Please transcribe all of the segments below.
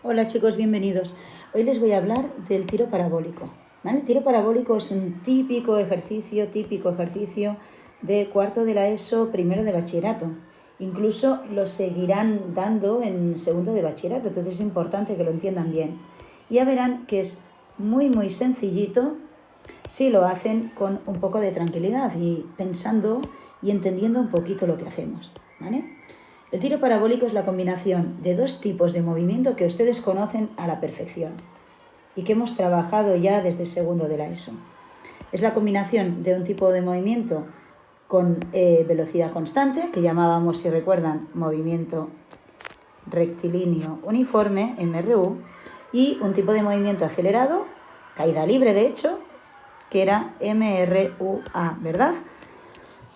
Hola chicos, bienvenidos. Hoy les voy a hablar del tiro parabólico. ¿Vale? El tiro parabólico es un típico ejercicio de cuarto de la ESO, primero de bachillerato. Incluso lo seguirán dando en segundo de bachillerato, entonces es importante que lo entiendan bien. Ya verán que es muy sencillito si lo hacen con un poco de tranquilidad y pensando y entendiendo un poquito lo que hacemos. ¿Vale? El tiro parabólico es la combinación de dos tipos de movimiento que ustedes conocen a la perfección y que hemos trabajado ya desde segundo de la ESO. Es la combinación de un tipo de movimiento con velocidad constante, que llamábamos, si recuerdan, movimiento rectilíneo uniforme, MRU, y un tipo de movimiento acelerado, caída libre de hecho, que era MRUA, ¿verdad?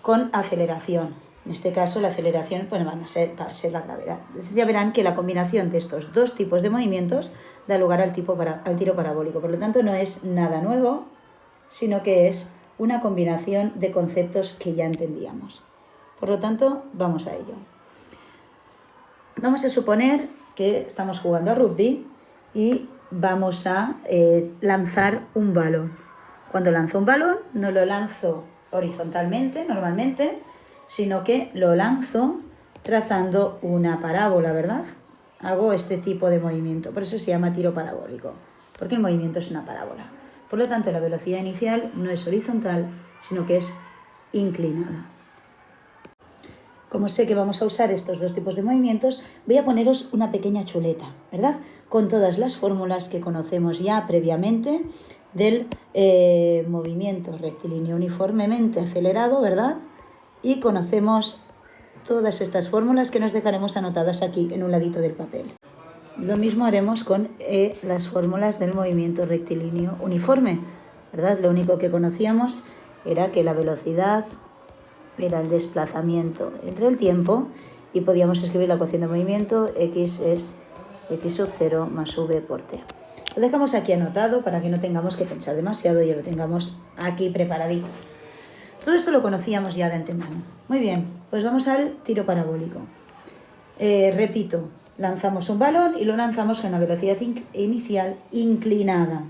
Con aceleración. En este caso la aceleración va a ser la gravedad. Entonces ya verán que la combinación de estos dos tipos de movimientos da lugar al tiro parabólico. Por lo tanto no es nada nuevo, sino que es una combinación de conceptos que ya entendíamos. Por lo tanto, vamos a ello. Vamos a suponer que estamos jugando a rugby y vamos a lanzar un balón. Cuando lanzo un balón, no lo lanzo horizontalmente, normalmente, sino que lo lanzo trazando una parábola, ¿verdad? Hago este tipo de movimiento, por eso se llama tiro parabólico, porque el movimiento es una parábola. Por lo tanto, la velocidad inicial no es horizontal, sino que es inclinada. Como sé que vamos a usar estos dos tipos de movimientos, voy a poneros una pequeña chuleta, ¿verdad? Con todas las fórmulas que conocemos ya previamente del movimiento rectilíneo uniformemente acelerado, ¿verdad? Y conocemos todas estas fórmulas que nos dejaremos anotadas aquí en un ladito del papel. Lo mismo haremos con las fórmulas del movimiento rectilíneo uniforme, ¿verdad? Lo único que conocíamos era que la velocidad era el desplazamiento entre el tiempo y podíamos escribir la ecuación de movimiento, x es x sub 0 más v por t. Lo dejamos aquí anotado para que no tengamos que pensar demasiado y ya lo tengamos aquí preparadito. Todo esto lo conocíamos ya de antemano. Muy bien, pues vamos al tiro parabólico. Repito, lanzamos un balón y lo lanzamos con una velocidad inicial inclinada.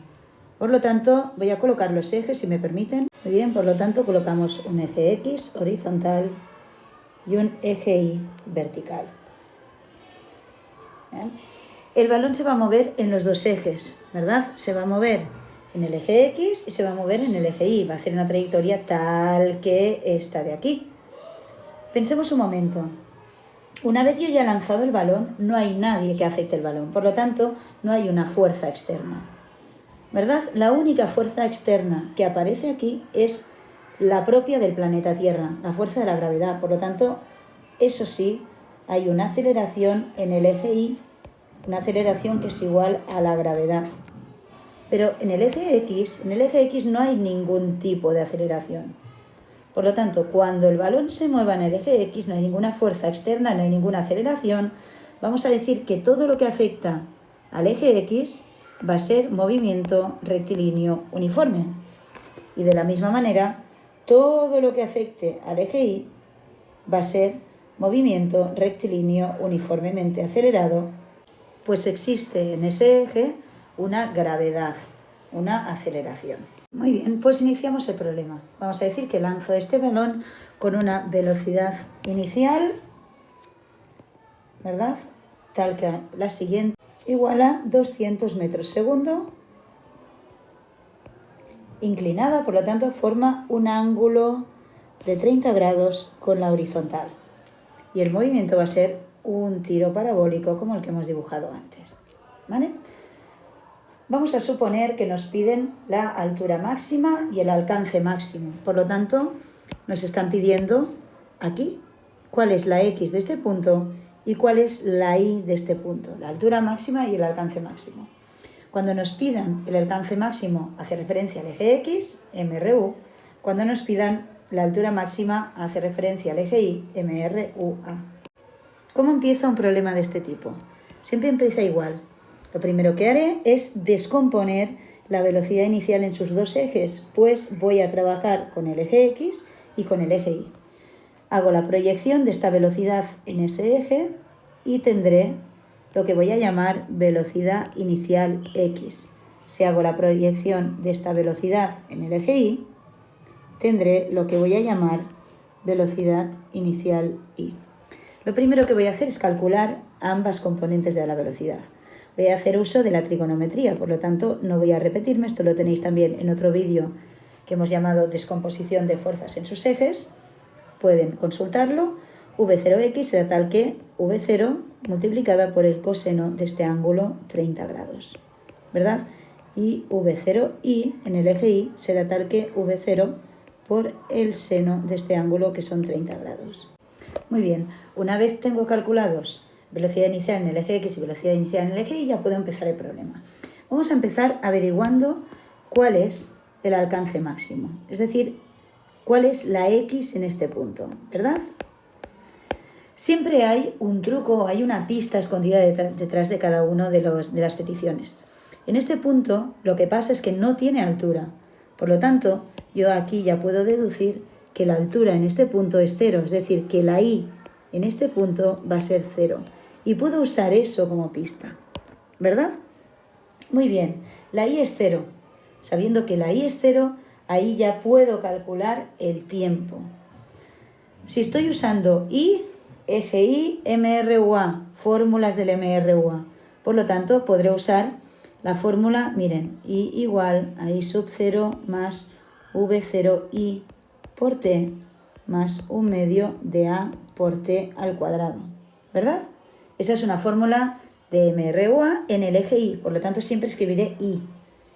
Por lo tanto, voy a colocar los ejes, si me permiten. Muy bien, por lo tanto, colocamos un eje X horizontal y un eje Y vertical. ¿Bien? El balón se va a mover en los dos ejes, ¿verdad? Se va a mover en el eje X y se va a mover en el eje Y. Va a hacer una trayectoria tal que esta de aquí. Pensemos un momento. Una vez yo ya he lanzado el balón, no hay nadie que afecte el balón. Por lo tanto, no hay una fuerza externa, ¿verdad? La única fuerza externa que aparece aquí es la propia del planeta Tierra, la fuerza de la gravedad. Por lo tanto, eso sí, hay una aceleración en el eje Y, una aceleración que es igual a la gravedad. Pero en el eje X no hay ningún tipo de aceleración. Por lo tanto, cuando el balón se mueva en el eje X, no hay ninguna fuerza externa, no hay ninguna aceleración. Vamos a decir que todo lo que afecta al eje X va a ser movimiento rectilíneo uniforme. Y de la misma manera, todo lo que afecte al eje Y va a ser movimiento rectilíneo uniformemente acelerado, pues existe en ese eje una gravedad, una aceleración. Muy bien, pues iniciamos el problema. Vamos a decir que lanzo este balón con una velocidad inicial, ¿verdad? Tal que la siguiente, igual a 200 metros segundo, inclinada, por lo tanto forma un ángulo de 30 grados con la horizontal. Y el movimiento va a ser un tiro parabólico como el que hemos dibujado antes, ¿vale? Vamos a suponer que nos piden la altura máxima y el alcance máximo. Por lo tanto, nos están pidiendo aquí cuál es la X de este punto y cuál es la Y de este punto, la altura máxima y el alcance máximo. Cuando nos pidan el alcance máximo hace referencia al eje X, MRU. Cuando nos pidan la altura máxima hace referencia al eje Y, MRUA. ¿Cómo empieza un problema de este tipo? Siempre empieza igual. Lo primero que haré es descomponer la velocidad inicial en sus dos ejes, pues voy a trabajar con el eje X y con el eje Y. Hago la proyección de esta velocidad en ese eje y tendré lo que voy a llamar velocidad inicial X. Si hago la proyección de esta velocidad en el eje Y, tendré lo que voy a llamar velocidad inicial Y. Lo primero que voy a hacer es calcular ambas componentes de la velocidad. Voy a hacer uso de la trigonometría, por lo tanto no voy a repetirme, esto lo tenéis también en otro vídeo que hemos llamado descomposición de fuerzas en sus ejes. Pueden consultarlo. V0x será tal que V0 multiplicada por el coseno de este ángulo 30 grados, ¿verdad? Y V0y en el eje Y será tal que V0 por el seno de este ángulo que son 30 grados. Muy bien, una vez tengo calculados velocidad inicial en el eje X y velocidad inicial en el eje Y, ya puedo empezar el problema. Vamos a empezar averiguando cuál es el alcance máximo, es decir, cuál es la X en este punto, ¿verdad? Siempre hay un truco, hay una pista escondida detrás de cada uno de las peticiones. En este punto lo que pasa es que no tiene altura, por lo tanto yo aquí ya puedo deducir que la altura en este punto es 0, es decir, que la Y en este punto va a ser 0. Y puedo usar eso como pista, ¿verdad? Muy bien, la Y es 0. Sabiendo que la Y es 0, ahí ya puedo calcular el tiempo. Si estoy usando Y, eje Y, MRUA, fórmulas del MRUA, por lo tanto podré usar la fórmula, miren, Y igual a I sub 0 más V0I por T más 1 medio de A por T al cuadrado, ¿verdad? Esa es una fórmula de MRUA en el eje Y, por lo tanto siempre escribiré Y.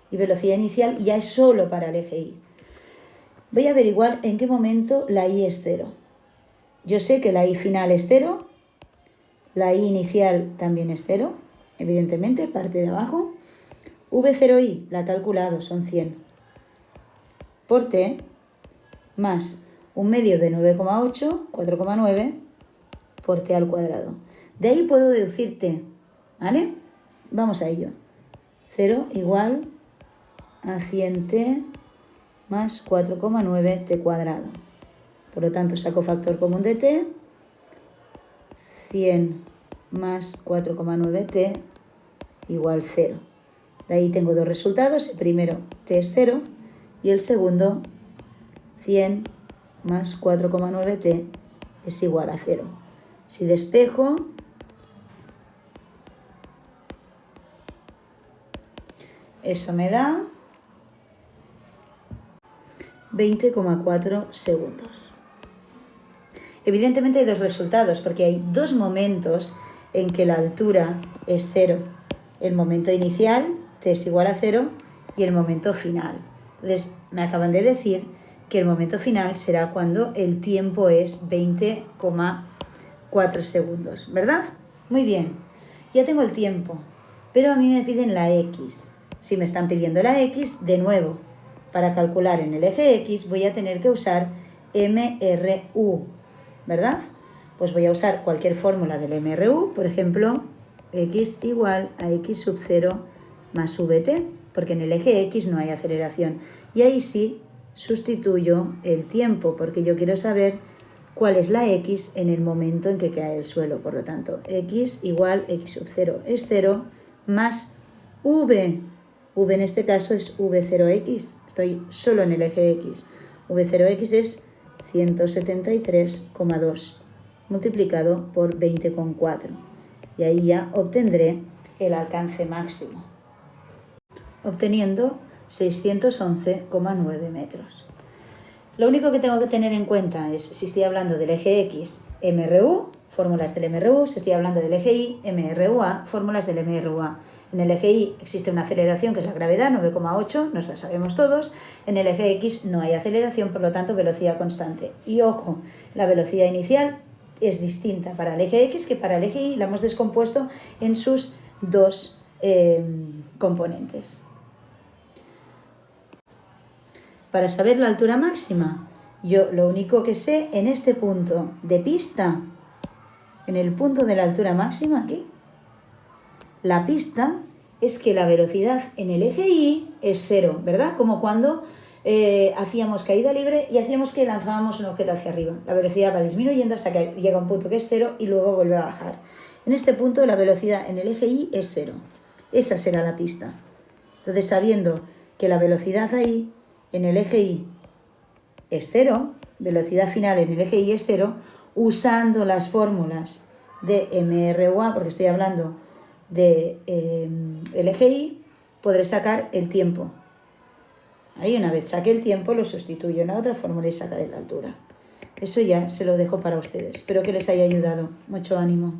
Y velocidad inicial ya es solo para el eje Y. Voy a averiguar en qué momento la Y es 0. Yo sé que la Y final es 0, la Y inicial también es 0, evidentemente, parte de abajo. V0I, la he calculado, son 100 por T más 1 medio de 9,8, 4,9 por T al cuadrado. De ahí puedo deducir T, ¿vale? Vamos a ello. 0 igual a 100T más 4,9 T cuadrado. Por lo tanto, saco factor común de T, 100 más 4,9T igual 0. De ahí tengo dos resultados. El primero, T es 0, y el segundo, 100 más 4,9T es igual a 0. Si despejo, eso me da 20,4 segundos. Evidentemente hay dos resultados, porque hay dos momentos en que la altura es 0. El momento inicial, T es igual a 0, y el momento final. Entonces, me acaban de decir que el momento final será cuando el tiempo es 20,4 segundos, ¿verdad? Muy bien, ya tengo el tiempo, pero a mí me piden la X. Si me están pidiendo la X, de nuevo, para calcular en el eje X voy a tener que usar MRU, ¿verdad? Pues voy a usar cualquier fórmula del MRU, por ejemplo, X igual a X sub 0 más VT, porque en el eje X no hay aceleración. Y ahí sí sustituyo el tiempo, porque yo quiero saber cuál es la X en el momento en que cae el suelo. Por lo tanto, X igual X sub 0 es 0 más V. V en este caso es V0X. Estoy solo en el eje X. V0X es 173,2 multiplicado por 20,4. Y ahí ya obtendré el alcance máximo, obteniendo 611,9 metros. Lo único que tengo que tener en cuenta es, si estoy hablando del eje X, MRU, fórmulas del MRU, si estoy hablando del eje Y, MRUA, fórmulas del MRUA. En el eje Y existe una aceleración que es la gravedad, 9,8, nos la sabemos todos. En el eje X no hay aceleración, por lo tanto velocidad constante. Y ojo, la velocidad inicial es distinta para el eje X que para el eje Y, la hemos descompuesto en sus dos componentes. Para saber la altura máxima, yo lo único que sé en este punto de pista, en el punto de la altura máxima aquí, la pista es que la velocidad en el eje Y es 0, ¿verdad? Como cuando hacíamos caída libre y hacíamos que lanzábamos un objeto hacia arriba. La velocidad va disminuyendo hasta que llega a un punto que es 0 y luego vuelve a bajar. En este punto la velocidad en el eje Y es 0. Esa será la pista. Entonces, sabiendo que la velocidad ahí en el eje Y es 0, velocidad final en el eje Y es 0, usando las fórmulas de MRUA, porque estoy hablando de el eje Y, podré sacar el tiempo. Ahí una vez saque el tiempo lo sustituyo en la otra fórmula y sacaré la altura. Eso ya se lo dejo para ustedes. Espero que les haya ayudado. Mucho ánimo.